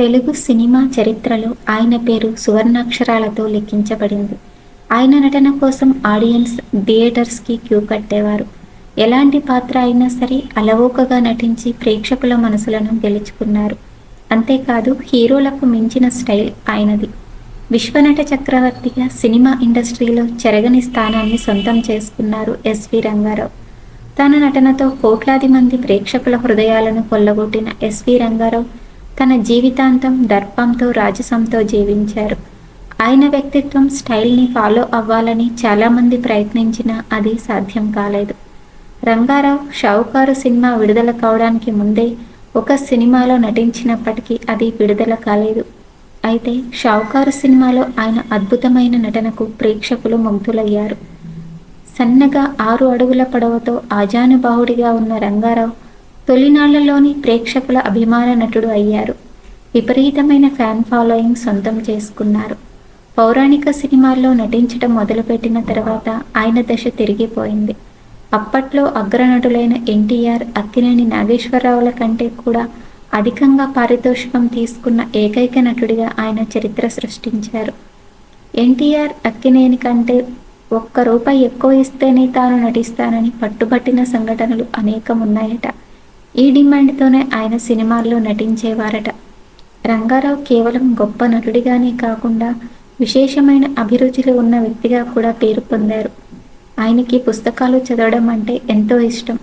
Telugu cinema చరిత్రలో ఆయన పేరు సువర్ణాక్షరాలతో లిఖించబడింది. ఆయన నటన కోసం ఆడియన్స్ థియేటర్స్కి క్యూ కట్టేవారు. ఎలాంటి పాత్ర అయినా సరే అలవోకగా నటించి ప్రేక్షకుల మనసులను గెలుచుకున్నారు. అంతేకాదు హీరోలకు మించిన స్టైల్ ఆయనది. విశ్వనట చక్రవర్తిగా సినిమా ఇండస్ట్రీలో చెరగని స్థానాన్ని సొంతం చేసుకున్నారు ఎస్వి రంగారావు. తన నటనతో కోట్లాది మంది ప్రేక్షకుల హృదయాలను కొల్లగొట్టిన ఎస్వి రంగారావు తన జీవితాంతం దర్పంతో రాజసంతో జీవించారు. ఆయన వ్యక్తిత్వం స్టైల్ని ఫాలో అవ్వాలని చాలామంది ప్రయత్నించినా అది సాధ్యం కాలేదు. రంగారావు షావుకారు సినిమా విడుదల కావడానికి ముందే ఒక సినిమాలో నటించినప్పటికీ అది విడుదల కాలేదు. అయితే షావుకారు సినిమాలో ఆయన అద్భుతమైన నటనకు ప్రేక్షకులు ముగ్ధులయ్యారు. సన్నగా 6 అడుగుల పొడవుతో ఆజానుబాహుడిగా ఉన్న రంగారావు తొలినాళ్లలోని ప్రేక్షకుల అభిమాన నటుడు అయ్యారు. విపరీతమైన ఫ్యాన్ ఫాలోయింగ్ సొంతం చేసుకున్నారు. పౌరాణిక సినిమాల్లో నటించడం మొదలుపెట్టిన తర్వాత ఆయన దశ తిరిగిపోయింది. అప్పట్లో అగ్రనటులైన ఎన్టీఆర్, అక్కినేని నాగేశ్వరరావుల కంటే కూడా అధికంగా పారితోషికం తీసుకున్న ఏకైక నటుడిగా ఆయన చరిత్ర సృష్టించారు. ఎన్టీఆర్ అక్కినేని కంటే ₹1 ఎక్కువ ఇస్తేనే తాను నటిస్తానని పట్టుబట్టిన సంఘటనలు అనేకం ఉన్నాయట. ఈ డిమాండ్తోనే ఆయన సినిమాల్లో నటించేవారట. రంగారావు కేవలం గొప్ప నటుడిగానే కాకుండా విశేషమైన అభిరుచులు ఉన్న వ్యక్తిగా కూడా పేరు పొందారు. ఆయనకి పుస్తకాలు చదవడం అంటే ఎంతో ఇష్టం.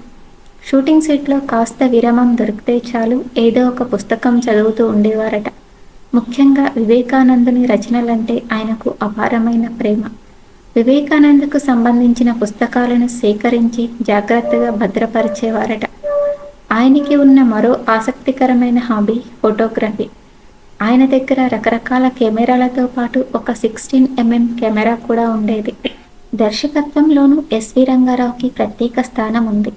షూటింగ్ సెట్లో కాస్త విరామం దొరికితే చాలు ఏదో ఒక పుస్తకం చదువుతూ ఉండేవారట. ముఖ్యంగా వివేకానందుని రచనలంటే ఆయనకు అపారమైన ప్రేమ. వివేకానందకు సంబంధించిన పుస్తకాలను సేకరించి జాగ్రత్తగా భద్రపరిచేవారట. ఆయనకి ఉన్న మరో ఆసక్తికరమైన హాబీ ఫోటోగ్రఫీ. ఆయన దగ్గర రకరకాల కెమెరాలతో పాటు ఒక 16mm కెమెరా కూడా ఉండేది. దర్శకత్వంలోనూ ఎస్వి రంగారావుకి ప్రత్యేక స్థానం ఉంది.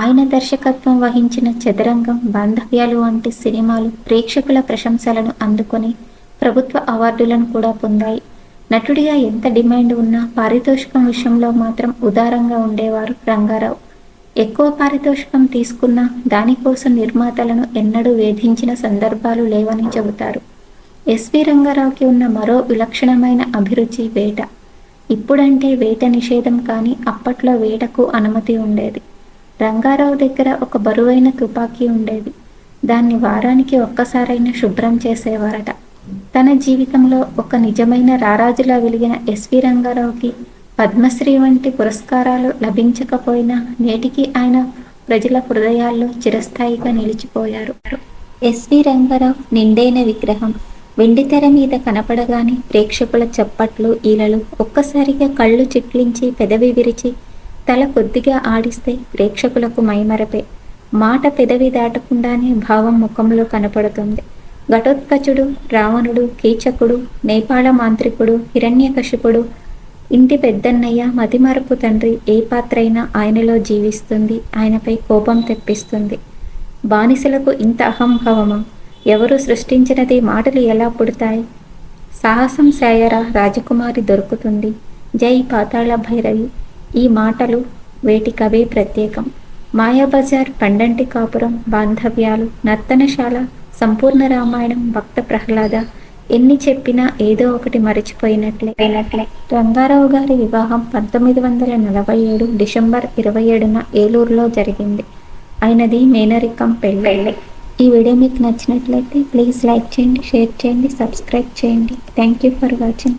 ఆయన దర్శకత్వం వహించిన చదరంగం, బాంధవ్యాలు వంటి సినిమాలు ప్రేక్షకుల ప్రశంసలను అందుకొని ప్రభుత్వ అవార్డులను కూడా పొందాయి. నటుడిగా ఎంత డిమాండ్ ఉన్నా పారితోషికం విషయంలో మాత్రం ఉదారంగా ఉండేవారు రంగారావు. ఎక్కువ పారితోషికం తీసుకున్నా దానికోసం నిర్మాతలను ఎన్నడూ వేధించిన సందర్భాలు లేవని చెబుతారు. ఎస్వి రంగారావుకి ఉన్న మరో విలక్షణమైన అభిరుచి వేట. ఇప్పుడంటే వేట నిషేధం, కానీ అప్పట్లో వేటకు అనుమతి ఉండేది. రంగారావు దగ్గర ఒక బరువైన తుపాకీ ఉండేది. దాన్ని వారానికి ఒక్కసారైనా శుభ్రం చేసేవారట. తన జీవితంలో ఒక నిజమైన రారాజులా వెలిగిన ఎస్వి రంగారావుకి పద్మశ్రీ వంటి పురస్కారాలు లభించకపోయినా నేటికి ఆయన ప్రజల హృదయాల్లో చిరస్థాయిగా నిలిచిపోయారు. ఎస్వి రంగారావు నిండైన విగ్రహం. వెండితెర మీద కనపడగానే ప్రేక్షకుల చప్పట్లు, ఈలలు. ఒక్కసారిగా కళ్ళు చిట్లించి పెదవి విరిచి తల కొద్దిగా ఆడిస్తే ప్రేక్షకులకు మైమరపే. మాట పెదవి దాటకుండానే భావం ముఖంలో కనపడుతుంది. ఘటోత్కచుడు, రావణుడు, కీచకుడు, నేపాళ మాంత్రికుడు, హిరణ్యకశిపుడు, ఇంటి పెద్దన్నయ్య, మతిమరపు తండ్రి, ఏ పాత్రైనా ఆయనలో జీవిస్తుంది, ఆయనపై కోపం తెప్పిస్తుంది. బానిసలకు ఇంత అహంభావమా? ఎవరు సృష్టించినది మాటలు ఎలా పుడతాయి? సాహసం శాయరా రాజకుమారి దొరుకుతుంది, జై పాతాళ భైరవి. ఈ మాటలు వేటికవే ప్రత్యేకం. మాయాబజార్, పండంటి కాపురం, బాంధవ్యాలు, నర్తనశాల, సంపూర్ణ రామాయణం, భక్త ప్రహ్లాద, ఎన్ని చెప్పినా ఏదో ఒకటి మరిచిపోయినట్లే. రంగారావు గారి వివాహం 1947 డిసెంబర్ 27న ఏలూరులో జరిగింది. ఆయనది మేనరికం పెళ్ళి. ఈ వీడియో మీకు నచ్చినట్లయితే ప్లీజ్ లైక్ చేయండి, షేర్ చేయండి, సబ్స్క్రైబ్ చేయండి. Thank you for watching.